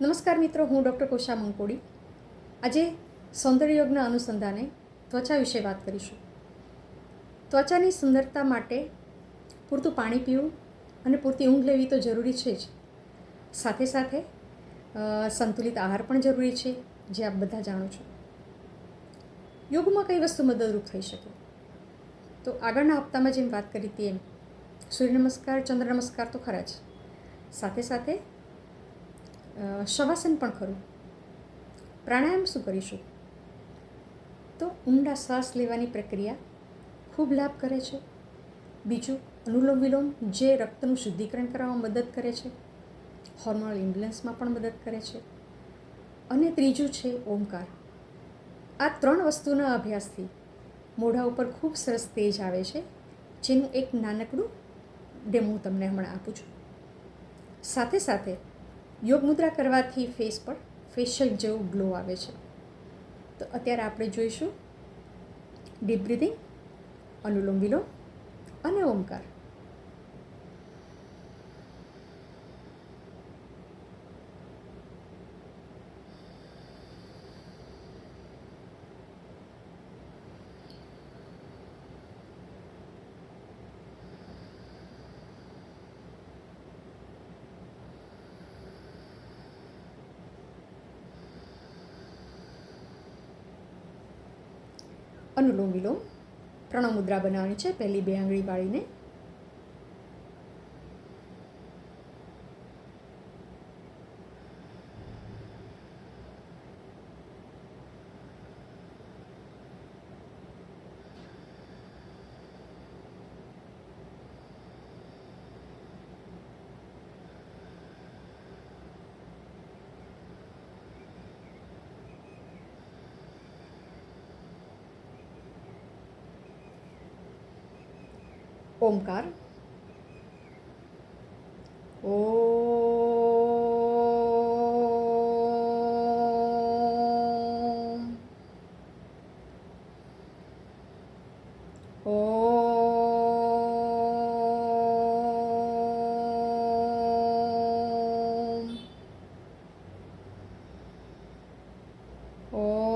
નમસ્કાર મિત્રો, હું ડૉક્ટર કોશા મંકોડી. આજે સૌંદર્યયોગના અનુસંધાને ત્વચા વિશે વાત કરીશું. ત્વચાની સુંદરતા માટે પૂરતું પાણી પીવું અને પૂરતી ઊંઘ લેવી તો જરૂરી છે જ. સાથે સાથે સંતુલિત આહાર પણ જરૂરી છે, જે આપ બધા જાણો છો. યોગમાં કઈ વસ્તુ મદદરૂપ થઈ શકે? તો આગળના હપ્તામાં જેમ વાત કરી હતી એમ સૂર્ય નમસ્કાર, ચંદ્ર નમસ્કાર તો ખરા જ. સાથે સાથે શવાસન પણ ખરું. પ્રાણાયામ શું કરીશું? તો ઊંડા શ્વાસ લેવાની પ્રક્રિયા ખૂબ લાભ કરે છે. બીજું અનુલોમ વિલોમ, જે રક્તનું શુદ્ધિકરણ કરવામાં મદદ કરે છે, હોર્મોનલ ઇમ્બેલેન્સમાં પણ મદદ કરે છે. અને ત્રીજું છે ઓમકાર. આ ત્રણ વસ્તુના અભ્યાસથી મોઢા ઉપર ખૂબ સરસ તેજ આવે છે, જેનું એક નાનકડું ડેમો હું તમને હમણાં આપું છું. સાથે સાથે યોગ મુદ્રા કરવાથી ફેસ પર ફેશિયલ જેવો ગ્લો આવે છે. તો અત્યારે આપણે જોઈશું ડીપ બ્રિધિંગ, અનુલોમ વિલોમ અને ઓમકાર. અનુલોમ વિલોમ પ્રણવ મુદ્રા બનાવવાની છે. પહેલી બે આંગળી વાળીને ઓમકાર. ઓમ. ઓમ. ઓમ.